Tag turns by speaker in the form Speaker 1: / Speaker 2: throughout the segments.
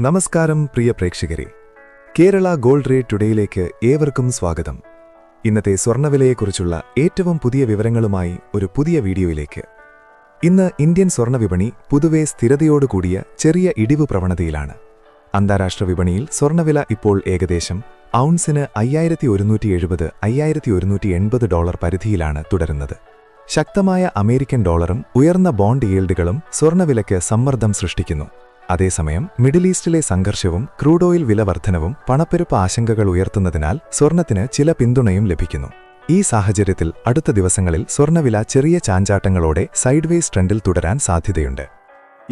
Speaker 1: നമസ്കാരം പ്രിയ പ്രേക്ഷകരെ, Kerala gold rate ടുഡേയിലേക്ക് ഏവർക്കും സ്വാഗതം. ഇന്നത്തെ സ്വർണ്ണവിലയെക്കുറിച്ചുള്ള ഏറ്റവും പുതിയ വിവരങ്ങളുമായി ഒരു പുതിയ വീഡിയോയിലേക്ക്. ഇന്ന് ഇന്ത്യൻ സ്വർണ്ണവിപണി പൊതുവെ സ്ഥിരതയോടുകൂടിയ ചെറിയ ഇടിവ് പ്രവണതയിലാണ്. അന്താരാഷ്ട്ര വിപണിയിൽ സ്വർണ്ണവില ഇപ്പോൾ ഏകദേശം ഔൺസിന് 5170-5180 പരിധിയിലാണ് തുടരുന്നത്. ശക്തമായ അമേരിക്കൻ ഡോളറും ഉയർന്ന ബോണ്ട് ഈൽഡുകളും സ്വർണ്ണവിലയ്ക്ക് സമ്മർദ്ദം സൃഷ്ടിക്കുന്നു. അതേസമയം മിഡിൽ ഈസ്റ്റിലെ സംഘർഷവും ക്രൂഡ് ഓയിൽ വില വർധനവും പണപ്പെരുപ്പ ആശങ്കകൾ ഉയർത്തുന്നതിനാൽ സ്വർണ്ണത്തിന് ചില പിന്തുണയും ലഭിക്കുന്നു. ഈ സാഹചര്യത്തിൽ അടുത്ത ദിവസങ്ങളിൽ സ്വർണ്ണവില ചെറിയ ചാഞ്ചാട്ടങ്ങളോടെ സൈഡ്വേസ് ട്രെൻഡിൽ തുടരാൻ സാധ്യതയുണ്ട്.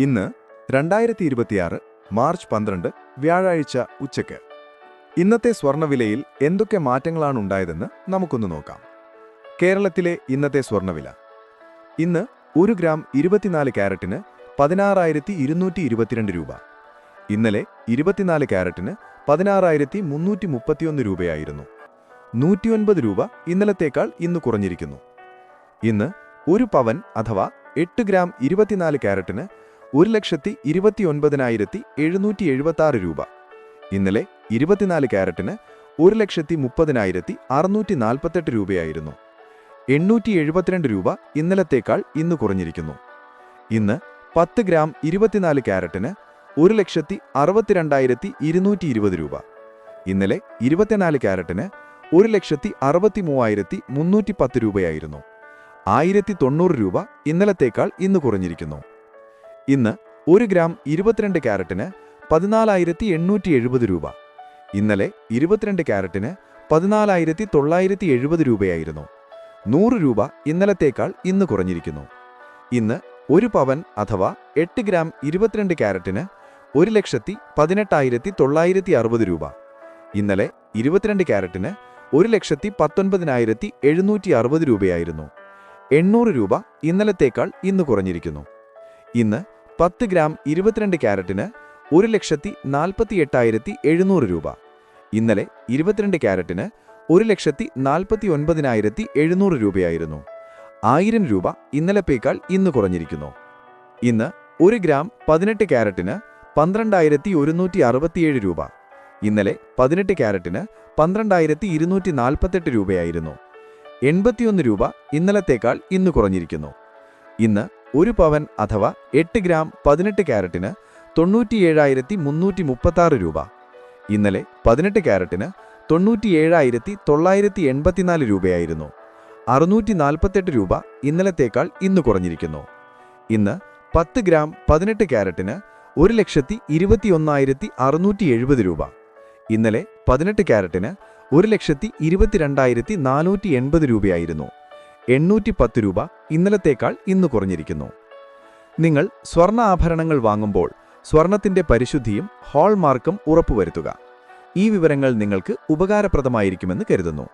Speaker 2: ഇന്ന് 2026 മാർച്ച് 12 വ്യാഴാഴ്ച ഉച്ചയ്ക്ക് ഇന്നത്തെ സ്വർണ്ണവിലയിൽ എന്തൊക്കെ മാറ്റങ്ങളാണുണ്ടായതെന്ന് നമുക്കൊന്ന് നോക്കാം. കേരളത്തിലെ ഇന്നത്തെ സ്വർണ്ണവില: ഇന്ന് 1 ഗ്രാം 24 ക്യാരറ്റിന് 16,222 രൂപ. ഇന്നലെ 24 ക്യാരറ്റിന് 16,331 രൂപയായിരുന്നു. 109 രൂപ ഇന്നലത്തേക്കാൾ ഇന്ന് കുറഞ്ഞിരിക്കുന്നു. ഇന്ന് ഒരു പവൻ അഥവാ 8 ഗ്രാം 24 ക്യാരറ്റിന് 1,29,776 രൂപ. ഇന്നലെ 24 ക്യാരറ്റിന് 1,30,648 രൂപയായിരുന്നു. 872 രൂപ ഇന്നലത്തേക്കാൾ ഇന്ന് കുറഞ്ഞിരിക്കുന്നു. ഇന്ന് 10 ഗ്രാം 24 ക്യാരറ്റിന് 1,62,220 രൂപ. ഇന്നലെ 24 ക്യാരറ്റിന് 1,63,310 രൂപയായിരുന്നു. 1,090 രൂപ ഇന്നലത്തേക്കാൾ ഇന്ന് കുറഞ്ഞിരിക്കുന്നു. ഇന്ന് 1 ഗ്രാം 22 ക്യാരറ്റിന് 14,870 രൂപ. ഇന്നലെ 22 ക്യാരറ്റിന് 14,970 രൂപയായിരുന്നു. 100 രൂപ ഇന്നലത്തേക്കാൾ ഇന്ന് കുറഞ്ഞിരിക്കുന്നു. ഇന്ന് ഒരു പവൻ അഥവാ 8 ഗ്രാം 22 ക്യാരറ്റിന് 1,18,960 രൂപ. ഇന്നലെ 22 ക്യാരറ്റിന് 1,19,760 രൂപയായിരുന്നു. 800 രൂപ ഇന്നലത്തേക്കാൾ ഇന്ന് കുറഞ്ഞിരിക്കുന്നു. ഇന്ന് 10 ഗ്രാം 22 ക്യാരറ്റിന് 1,48,700 രൂപ. ഇന്നലെ 22 ക്യാരറ്റിന് 1,49,700 രൂപയായിരുന്നു. 1000 രൂപ ഇന്നലത്തേക്കാൾ ഇന്ന് കുറഞ്ഞിരിക്കുന്നു. ഇന്ന് 1 ഗ്രാം 18 ക്യാരറ്റിന് 12,167 രൂപ. ഇന്നലെ 18 ക്യാരറ്റിന് 12,248 രൂപയായിരുന്നു. 81 രൂപ ഇന്നലത്തേക്കാൾ ഇന്ന് കുറഞ്ഞിരിക്കുന്നു. ഇന്ന് ഒരു പവൻ അഥവാ 8 ഗ്രാം 18 ക്യാരറ്റിന് 97,336 രൂപ. ഇന്നലെ 18 ക്യാരറ്റിന് 97,984 രൂപയായിരുന്നു. 648 രൂപ ഇന്നലത്തേക്കാൾ ഇന്ന് കുറഞ്ഞിരിക്കുന്നു. ഇന്ന് 10 ഗ്രാം 18 ക്യാരറ്റിന് 1,21,670 രൂപ. ഇന്നലെ 18 ക്യാരറ്റിന് 1,22,480 രൂപയായിരുന്നു. 810 രൂപ ഇന്നലത്തേക്കാൾ ഇന്ന് കുറഞ്ഞിരിക്കുന്നു. നിങ്ങൾ സ്വർണ്ണ ആഭരണങ്ങൾ വാങ്ങുമ്പോൾ സ്വർണത്തിന്റെ പരിശുദ്ധിയും ഹോൾമാർക്കും ഉറപ്പുവരുത്തുക. ഈ വിവരങ്ങൾ നിങ്ങൾക്ക് ഉപകാരപ്രദമായിരിക്കുമെന്ന് കരുതുന്നു.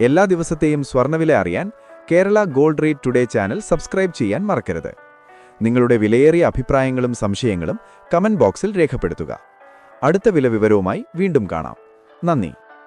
Speaker 2: എല്ലാ ദിവസത്തെയും സ്വർണ്ണവില അറിയാൻ Kerala gold rate today channel subscribe ചെയ്യാൻ മറക്കരുത്. നിങ്ങളുടെ വിലയേറിയ അഭിപ്രായങ്ങളും സംശയങ്ങളും കമന്റ് ബോക്സിൽ രേഖപ്പെടുത്തുക. അടുത്ത വില വിവരവുമായി വീണ്ടും കാണാം. നന്ദി.